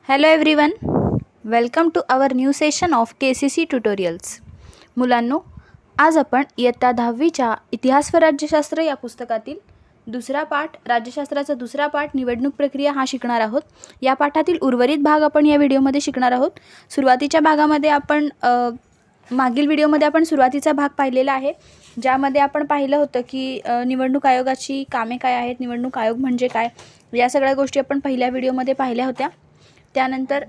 Hello everyone, welcome to our new session of KCC tutorials. मुलांनो, आज आपण इयत्ता 10वीच्या इतिहास व राज्यशास्त्र या पुस्तकातील दुसरा पाठ, राज्यशास्त्राचा दुसरा पाठ निवडणूक प्रक्रिया हा शिकणार आहोत. या पाठातील उर्वरित भाग आपण या व्हिडिओमध्ये शिकणार आहोत. सुरुवातीच्या भागामध्ये आपण मागील व्हिडिओमध्ये आपण सुरुवातीचा भाग पाहिलेला आहे, ज्यामध्ये आपण पाहिलं होतं की निवडणूक आयोगाची कामे काय आहेत, निवडणूक आयोग म्हणजे काय, या सगळ्या गोष्टी आपण पहिल्या व्हिडिओमध्ये पाहिल्या होत्या. त्यानंतर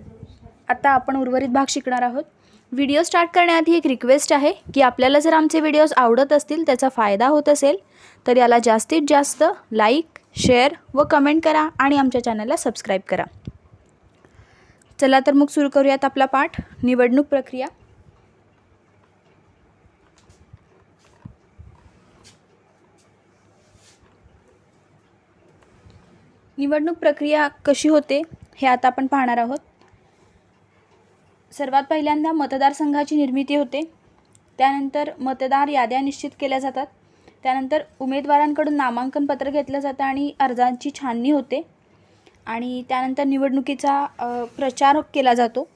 आता आपण उर्वरित भाग शिकणार आहोत. व्हिडिओ स्टार्ट करण्याआधी एक रिक्वेस्ट आहे की आपल्याला जर आमचे व्हिडिओज आवडत असतील, त्याचा फायदा होत असेल तर याला जास्तीत जास्त लाईक, शेअर व कमेंट करा आणि आमच्या चॅनलला सबस्क्राईब करा. चला तर मग सुरू करूयात आपला पाठ, निवडणूक प्रक्रिया. निवडणूक प्रक्रिया कशी होते हे आता आपण पाहणार आहोत. सर्वात पहिल्यांदा मतदारसंघाची निर्मिती होते. त्यानंतर मतदार याद्या निश्चित केल्या जातात. त्यानंतर उमेदवारांकडून नामांकन पत्र घेतलं जातं आणि अर्जांची छाननी होते. आणि त्यानंतर निवडणुकीचा प्रचार केला जातो.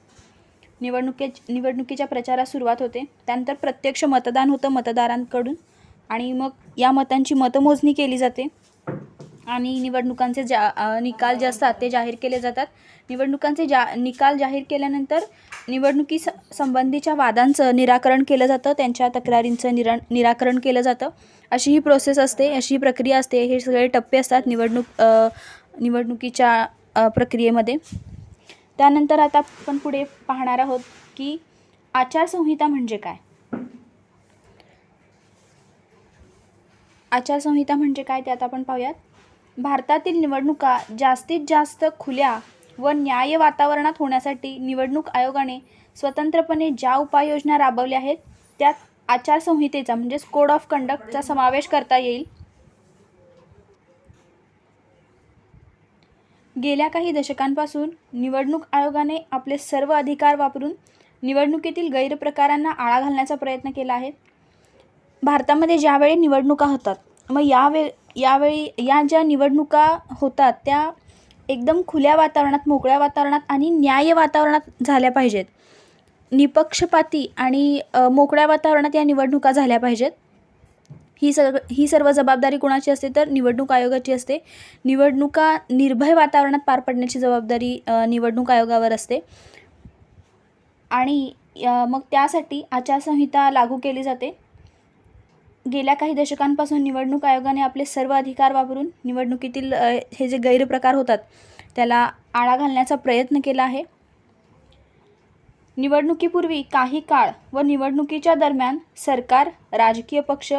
निवडणुकीच्या प्रचारास सुरुवात होते. त्यानंतर प्रत्यक्ष मतदान होतं मतदारांकडून आणि मग या मतांची मतमोजणी केली जाते आणि निवडणुकांचे निकाल जे असतात ते जाहीर केले जातात. निवडणुकांचे निकाल जाहीर केल्यानंतर संबंधीच्या वादांचं निराकरण केलं जातं, त्यांच्या तक्रारींचं निराकरण केलं जातं. अशी ही प्रोसेस असते, अशी ही प्रक्रिया असते. हे सगळे टप्पे असतात निवडणुकीच्या प्रक्रियेमध्ये. त्यानंतर आता आपण पुढे पाहणार आहोत की आचारसंहिता म्हणजे काय. आचारसंहिता म्हणजे काय ते आता आपण पाहूयात. भारतातील निवडणुका जास्तीत जास्त खुल्या व न्याय्य वातावरणात होण्यासाठी निवडणूक आयोगाने स्वतंत्रपणे ज्या उपाययोजना राबवल्या आहेत त्यात आचारसंहितेचा म्हणजेच कोड ऑफ कंडक्टचा समावेश करता येईल. गेल्या काही दशकांपासून निवडणूक आयोगाने आपले सर्व अधिकार वापरून निवडणुकीतील गैरप्रकारांना आळा घालण्याचा प्रयत्न केला आहे. भारतामध्ये ज्यावेळी निवडणुका होतात, मग यावेळी या ज्या निवडणुका होतात त्या एकदम खुल्या वातावरणात, मोकळ्या वातावरणात आणि न्याय्य वातावरणात झाल्या पाहिजेत. निपक्षपाती आणि मोकळ्या वातावरणात या निवडणुका झाल्या पाहिजेत. ही सर्व जबाबदारी कोणाची असते तर निवडणूक आयोगाची असते. निवडणुका निर्भय वातावरणात पार पडण्याची जबाबदारी निवडणूक आयोगावर असते आणि मग त्यासाठी आचारसंहिता लागू केली जाते. गेल्या काही दशकांपासून निवडणूक आयोगाने आपले सर्व अधिकार वापरून निवडणुकीतील हे जे गैरप्रकार होतात त्याला आळा घालण्याचा प्रयत्न केला आहे. निवडणुकीपूर्वी काही काळ व निवडणुकीच्या दरम्यान सरकार, राजकीय पक्ष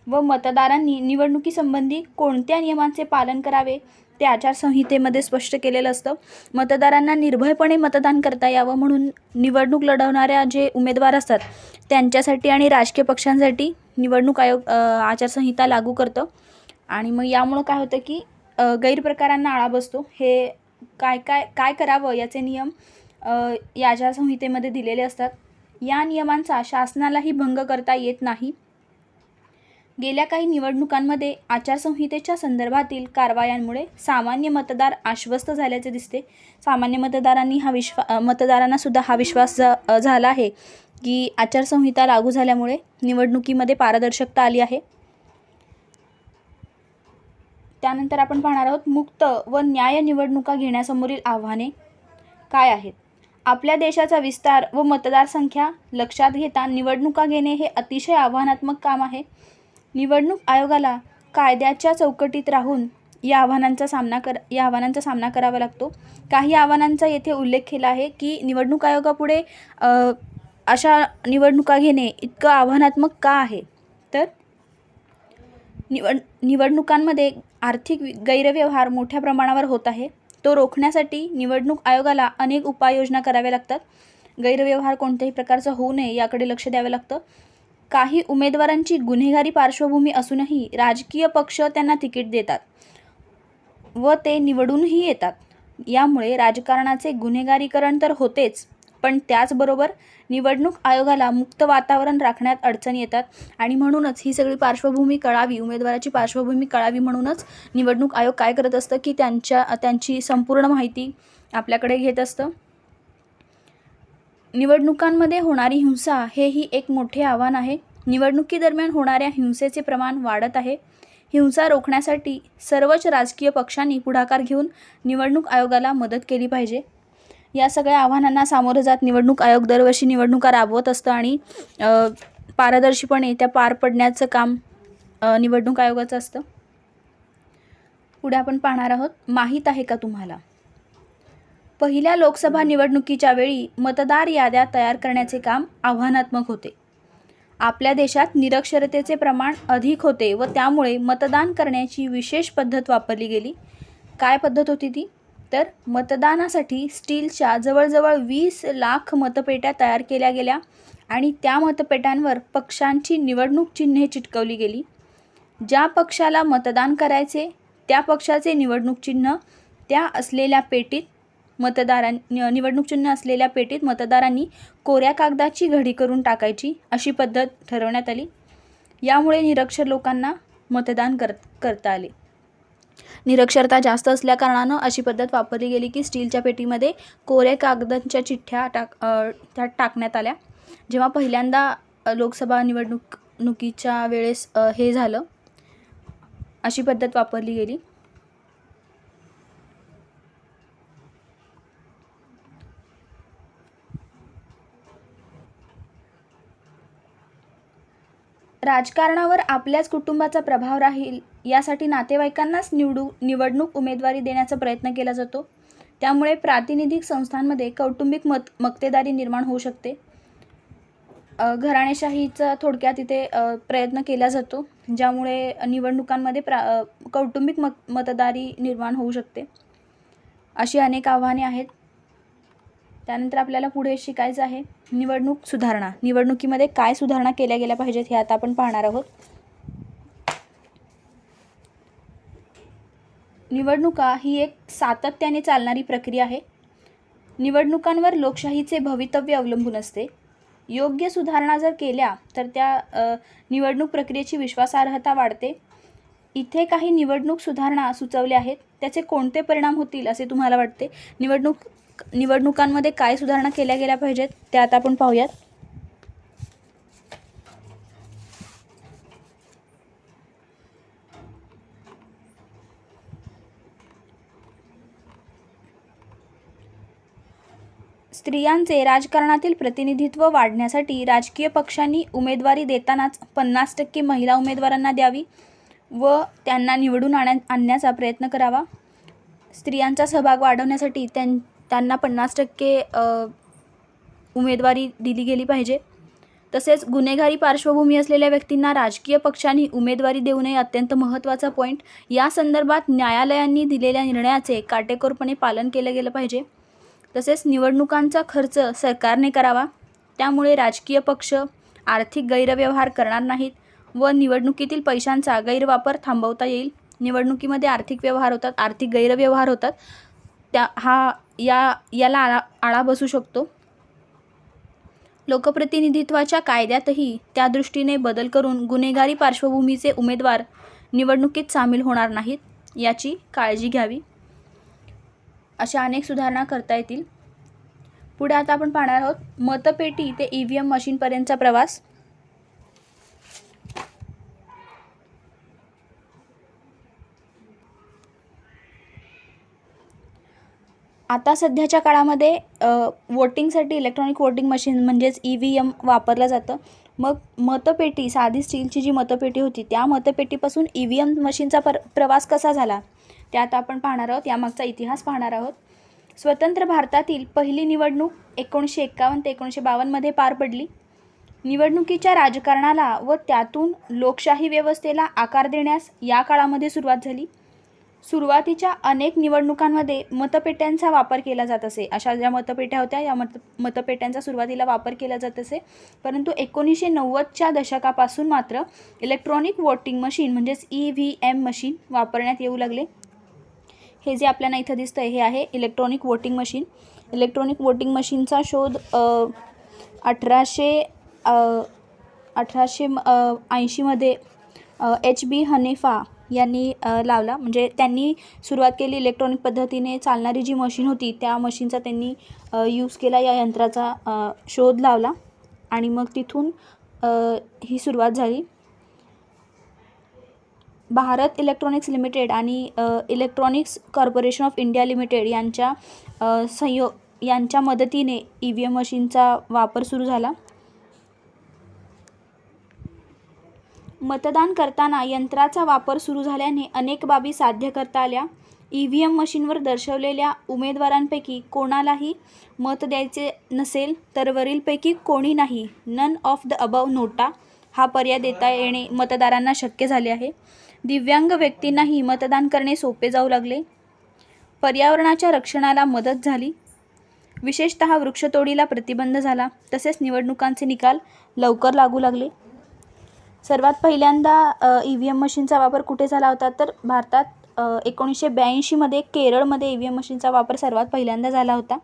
व मतदारांनी निवडणुकीसंबंधी कोणत्या नियमांचे पालन करावे ते आचारसंहितेमध्ये स्पष्ट केलेलं असतं. मतदारांना निर्भयपणे मतदान करता यावं म्हणून निवडणूक लढवणाऱ्या जे उमेदवार असतात त्यांच्यासाठी आणि राजकीय पक्षांसाठी निवडणूक आयोग आचारसंहिता लागू करतं. आणि मग यामुळं काय होतं की गैरप्रकारांना आळा बसतो. हे काय करावं याचे नियम या आचारसंहितेमध्ये दिलेले असतात. या नियमांचा शासनालाही भंग करता येत नाही. गेल्या काही निवडणुकांमध्ये आचारसंहितेच्या संदर्भातील कारवायांमुळे सामान्य मतदार आश्वस्त झाल्याचे दिसते. सामान्य मतदारांना सुद्धा हा विश्वास झाला आहे की आचारसंहिता लागू झाल्यामुळे निवडणुकीमध्ये पारदर्शकता आली आहे. त्यानंतर आपण पाहणार आहोत मुक्त व न्याय्य निवडणुका घेण्यासमोरील आव्हाने काय आहेत. आपल्या देशाचा विस्तार व मतदारसंख्या लक्षात घेता निवडणुका घेणे हे अतिशय आव्हानात्मक काम आहे. निवडणूक आयोगाला कायद्याच्या चौकटीत राहून या आव्हानांचा सामना करावा लागतो. काही आव्हानांचा येथे उल्लेख केला आहे की निवडणूक आयोगापुढे अशा निवडणुका घेणे इतकं आव्हानात्मक का आहे. तर निवडणुकांमध्ये आर्थिक गैरव्यवहार मोठ्या प्रमाणावर होत आहे. तो रोखण्यासाठी निवडणूक आयोगाला अनेक उपाययोजना कराव्या लागतात. गैरव्यवहार कोणत्याही प्रकारचा होऊ नये याकडे लक्ष द्यावे लागतं. काही उमेदवारांची गुन्हेगारी पार्श्वभूमी असूनही राजकीय पक्ष त्यांना तिकीट देतात व ते निवडूनही येतात. यामुळे राजकारणाचे गुन्हेगारीकरण तर होतेच, पण त्याचबरोबर निवडणूक आयोगाला मुक्त वातावरण राखण्यात अडचणी येतात. आणि म्हणूनच ही सगळी पार्श्वभूमी कळावी, उमेदवाराची पार्श्वभूमी कळावी म्हणूनच निवडणूक आयोग काय करत असतं की त्यांची संपूर्ण माहिती आपल्याकडे घेत असतं निवडणुकांमध्ये होणारी हिंसा हेही एक मोठे आव्हान आहे. निवडणुकीदरम्यान होणाऱ्या हिंसेचे प्रमाण वाढत आहे. हिंसा रोखण्यासाठी सर्वच राजकीय पक्षांनी पुढाकार घेऊन निवडणूक आयोगाला मदत केली पाहिजे. या सगळ्या आव्हानांना सामोरं जात निवडणूक आयोग दरवर्षी निवडणुका राबवत असतं आणि पारदर्शीपणे त्या पार पडण्याचं काम निवडणूक आयोगाचं असतं. पुढे आपण पाहणार आहोत, माहीत आहे का तुम्हाला? पहिल्या लोकसभा निवडणुकीच्या वेळी मतदार याद्या तयार करण्याचे काम आव्हानात्मक होते. आपल्या देशात निरक्षरतेचे प्रमाण अधिक होते व त्यामुळे मतदान करण्याची विशेष पद्धत वापरली गेली. काय पद्धत होती ती? तर मतदानासाठी स्टीलच्या जवळजवळ 20 लाख मतपेट्या तयार केल्या गेल्या आणि त्या मतपेट्यांवर पक्षांची निवडणूक चिन्हे चिटकवली गेली. ज्या पक्षाला मतदान करायचे त्या पक्षाचे निवडणूक चिन्ह त्या असलेल्या पेटीत निवडणूक चिन्ह असलेल्या पेटीत मतदारांनी कोऱ्या कागदाची घडी करून टाकायची अशी पद्धत ठरवण्यात आली. यामुळे निरक्षर लोकांना मतदान करता आले. निरक्षरता जास्त असल्याकारणानं अशी पद्धत वापरली गेली की स्टीलच्या पेटीमध्ये कोऱ्या कागदांच्या चिठ्ठ्या त्यात टाकण्यात आल्या. जेव्हा पहिल्यांदा लोकसभा निवडणुकीच्या वेळेस हे झालं, अशी पद्धत वापरली गेली. राजकारणावर आपल्याच कुटुंबाचा प्रभाव राहील यासाठी नातेवाईकांनाच निवडणूक उमेदवारी देण्याचा प्रयत्न केला जातो. त्यामुळे प्रातिनिधिक संस्थांमध्ये कौटुंबिक मक्तेदारी निर्माण होऊ शकते. घराणेशाहीचा थोडक्यात इथे प्रयत्न केला जातो, ज्यामुळे निवडणुकांमध्ये कौटुंबिक मतदारी निर्माण होऊ शकते. अशी अनेक आव्हाने आहेत. त्यानंतर आपल्याला पुढे शिकायचं आहे निवडणूक सुधारणा. निवडणुकीमध्ये काय सुधारणा केल्या गेल्या पाहिजेत हे आता आपण पाहणार आहोत. निवडणुका ही एक सातत्याने चालणारी प्रक्रिया आहे. निवडणुकांवर लोकशाहीचे भवितव्य अवलंबून असते. योग्य सुधारणा जर केल्या तर त्या निवडणूक प्रक्रियेची विश्वासार्हता वाढते. इथे काही निवडणूक सुधारणा सुचवल्या आहेत. त्याचे कोणते परिणाम होतील असे तुम्हाला वाटते? निवडणुकांमध्ये काय सुधारणा केल्या गेल्या पाहिजेत ते आता आपण पाहूयात. स्त्रियांचे राजकारणातील प्रतिनिधित्व वाढण्यासाठी राजकीय पक्षांनी उमेदवारी देतानाच 50% महिला उमेदवारांना द्यावी व त्यांना निवडून आणण्याचा प्रयत्न करावा. स्त्रियांचा सहभाग वाढवण्यासाठी त्यांना 50% उमेदवारी दिली गेली पाहिजे. तसेच गुन्हेगारी पार्श्वभूमी असलेल्या व्यक्तींना राजकीय पक्षांनी उमेदवारी देऊ नये अत्यंत महत्त्वाचा पॉईंट. या संदर्भात न्यायालयांनी दिलेल्या निर्णयाचे काटेकोरपणे पालन केलं गेलं पाहिजे. तसेच निवडणुकांचा खर्च सरकारने करावा. त्यामुळे राजकीय पक्ष आर्थिक गैरव्यवहार करणार नाहीत व निवडणुकीतील पैशांचा गैरवापर थांबवता येईल. निवडणुकीमध्ये आर्थिक गैरव्यवहार होतात, याला आळा बसू शकतो. लोकप्रतिनिधित्वाच्या कायद्यातही त्या दृष्टीने बदल करून गुन्हेगारी पार्श्वभूमीचे उमेदवार निवडणुकीत सामील होणार नाहीत याची काळजी घ्यावी. अशा अनेक सुधारणा करता येतील. पुढे आता आपण पाहणार आहोत मतपेटी ते EVM मशीनपर्यंतचा प्रवास. आता सध्याच्या काळामध्ये वोटिंगसाठी इलेक्ट्रॉनिक वोटिंग मशीन म्हणजेच EVM वापरलं जातं. मग मतपेटी, साधी स्टीलची जी मतपेटी होती त्या मतपेटीपासून EVM मशीनचा प्रवास कसा झाला ते आता आपण पाहणार आहोत. यामागचा इतिहास पाहणार आहोत. स्वतंत्र भारतातील पहिली निवडणूक 1951 ते 1952 पार पडली. निवडणुकीच्या राजकारणाला व त्यातून लोकशाही व्यवस्थेला आकार देण्यास या काळामध्ये सुरुवात झाली. सुरुवातीच्या अनेक निवडणुकांमध्ये मतपेट्यांचा वापर केला जात असे. अशा ज्या मतपेट्या होत्या या मतपेट्यांचा सुरुवातीला वापर केला जात असे. परंतु 1990च्या दशकापासून मात्र इलेक्ट्रॉनिक वोटिंग मशीन म्हणजेच EVM मशीन वापरण्यात येऊ लागले. हे जे आपल्याला इथं दिसतं आहे हे आहे electronic voting machine. Electronic voting मशीनचा शोध 1880 मध्ये HB हनेफा यांनी लावला. म्हणजे त्यांनी सुरुवात केली. इलेक्ट्रॉनिक पद्धतीने चालणारी जी मशीन होती त्या मशीनचा त्यांनी यूज केला, या यंत्राचा शोध लावला आणि मग तिथून ही सुरुवात झाली. भारत इलेक्ट्रॉनिक्स लिमिटेड आणि electronics corporation of India limited यांच्या मदतीने EVM मशीनचा वापर सुरू झाला. मतदान करताना यंत्राचा वापर सुरू झाल्याने अनेक बाबी साध्य करता आल्या. EVM मशीनवर दर्शवलेल्या उमेदवारांपैकी कोणालाही मत द्यायचे नसेल तर वरीलपैकी कोणी नाही, नन ऑफ द अबव नोटा हा पर्याय देता येणे मतदारांना शक्य झाले आहे. दिव्यांग व्यक्तींनाही मतदान करणे सोपे जाऊ लागले. पर्यावरणाच्या रक्षणाला मदत झाली. विशेषतः वृक्षतोडीला प्रतिबंध झाला. तसेच निवडणुकांचे निकाल लवकर लागू लागले. सर्वात पहिल्यांदा EVM मशीनचा वापर कुठे झाला होता तर भारतात 1982 केरळमध्ये EVM मशीनचा वापर सर्वात पहिल्यांदा झाला होता.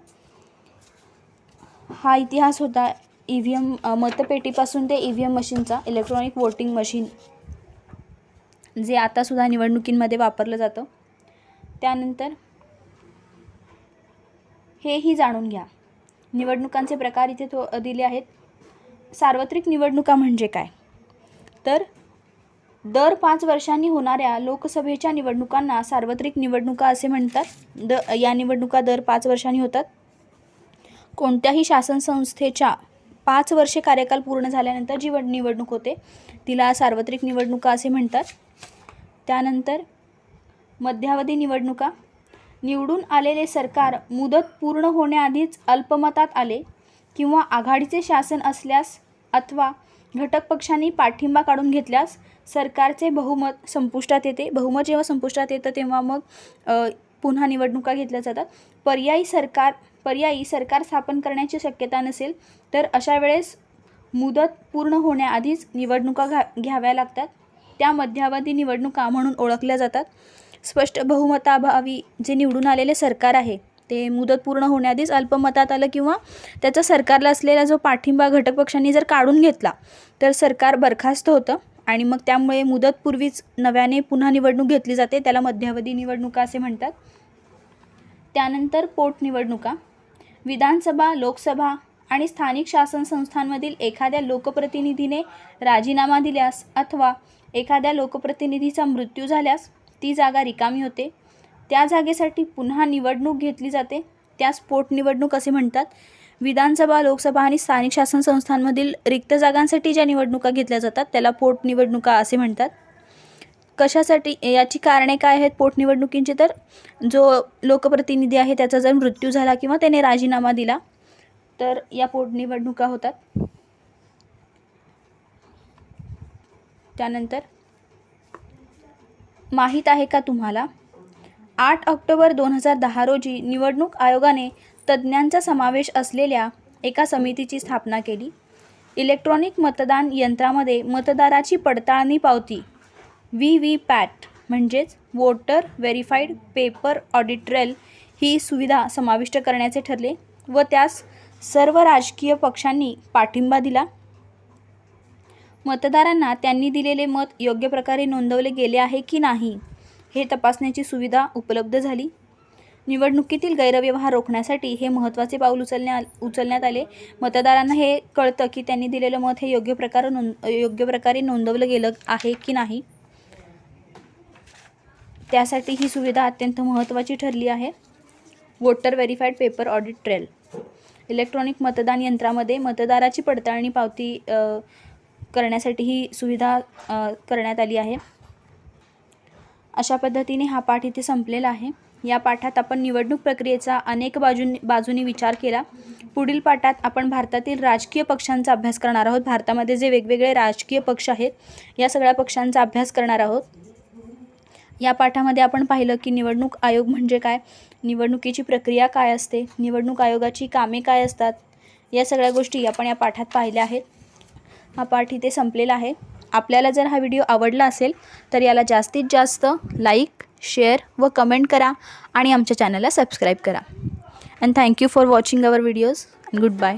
हा इतिहास होता EVM मतपेटीपासून ते EVM मशीनचा, इलेक्ट्रॉनिक वोटिंग मशीन, जे आतासुद्धा निवडणुकींमध्ये वापरलं जातं. त्यानंतर हेही जाणून घ्या. निवडणुकांचे प्रकार इथे दिले आहेत. सार्वत्रिक निवडणुका म्हणजे काय तर दर 5 वर्षांनी होणाऱ्या लोकसभेच्या निवडणुकांना सार्वत्रिक निवडणुका असे म्हणतात. या निवडणुका दर 5 वर्षांनी होतात. कोणत्याही शासन संस्थेच्या 5 वर्षे कार्यकाल पूर्ण झाल्यानंतर जी निवडणूक होते तिला सार्वत्रिक निवडणुका असे म्हणतात. त्यानंतर मध्यावधी निवडणुका. निवडून आलेले सरकार मुदत पूर्ण होण्याआधीच अल्पमतात आले किंवा आघाडीचे शासन असल्यास अथवा घटक पक्षांनी पाठिंबा काढून घेतल्यास सरकारचे बहुमत संपुष्टात येते. बहुमत जेव्हा संपुष्टात येतं तेव्हा मग पुन्हा निवडणुका घेतल्या जातात. पर्यायी सरकार स्थापन करण्याची शक्यता नसेल तर अशा वेळेस मुदत पूर्ण होण्याआधीच निवडणुका घ्याव्या लागतात. त्या मध्यावधी निवडणुका म्हणून ओळखल्या जातात. स्पष्ट बहुमताभावी जे निवडून आलेले सरकार आहे ते मुदत पूर्ण होण्याआधीच अल्पमतात आलं किंवा त्याचा सरकारला असलेला जो पाठिंबा घटक पक्षांनी जर काढून घेतला तर सरकार बरखास्त होतं आणि मग त्यामुळे मुदतपूर्वीच नव्याने पुन्हा निवडणूक घेतली जाते. त्याला मध्यावधी निवडणुका असे म्हणतात. त्यानंतर पोटनिवडणुका. विधानसभा, लोकसभा आणि स्थानिक शासन संस्थांमधील एखाद्या लोकप्रतिनिधीने राजीनामा दिल्यास अथवा एखाद्या लोकप्रतिनिधीचा मृत्यू झाल्यास ती जागा रिकामी होते. त्या जागेसाठी पुन्हा निवडणूक घेतली जाते. त्यास पोटनिवडणूक असे म्हणतात. विधानसभा, लोकसभा आणि स्थानिक शासन संस्थांमधील रिक्त जागांसाठी ज्या निवडणुका घेतल्या जातात त्याला पोटनिवडणुका असे म्हणतात. कशासाठी, याची कारणे काय आहेत पोटनिवडणुकींची तर जो लोकप्रतिनिधी आहे त्याचा जर मृत्यू झाला किंवा त्याने राजीनामा दिला तर या पोटनिवडणुका होतात. त्यानंतर माहीत आहे का तुम्हाला 8 ऑक्टोबर 2010 रोजी निवडणूक आयोगाने तज्ज्ञांचा समावेश असलेल्या एका समितीची स्थापना केली. इलेक्ट्रॉनिक मतदान यंत्रामध्ये मतदाराची पडताळणी पावती VVPAT म्हणजेच voter verified paper audit trail ही सुविधा समाविष्ट करण्याचे ठरले व त्यास सर्व राजकीय पक्षांनी पाठिंबा दिला. मतदारांना त्यांनी दिलेले मत योग्य प्रकारे नोंदवले गेले आहे की नाही हे तपासण्याची सुविधा उपलब्ध झाली. निवडणुकीतील गैरव्यवहार रोखण्यासाठी हे महत्त्वाचे पाऊल उचलण्यात आले. मतदारांना हे कळतं की त्यांनी दिलेलं मत हे योग्य प्रकारे नोंदवलं गेलं आहे की नाही. त्यासाठी ही सुविधा अत्यंत महत्त्वाची ठरली आहे. Voter verified paper audit trail. Electronic मतदान यंत्रामध्ये मतदाराची पडताळणी पावती करण्यासाठी ही सुविधा करण्यात आली आहे. अशा पद्धतीने हा पाठ इथे संपलेला आहे. या पाठात आपण निवडणूक प्रक्रियेचा अनेक बाजूंनी विचार केला. पुढील पाठात आपण भारतातील राजकीय पक्षांचा अभ्यास करणार आहोत. भारतामध्ये जे वेगवेगळे राजकीय पक्ष आहेत या सगळ्या पक्षांचा अभ्यास करणार आहोत. या पाठामध्ये आपण पाहिलं की निवडणूक आयोग म्हणजे काय, निवडणुकीची प्रक्रिया काय असते, निवडणूक आयोगाची कामे काय असतात, या सगळ्या गोष्टी आपण या पाठात पाहिल्या आहेत. हा पाठ इथे संपलेला आहे. आपल्याला जर हा व्हिडिओ आवडला असेल तर याला जास्तीत जास्त लाईक, शेअर व कमेंट करा आणि आमच्या चॅनलला सबस्क्राईब करा. And thank you for watching our videos. Good bye.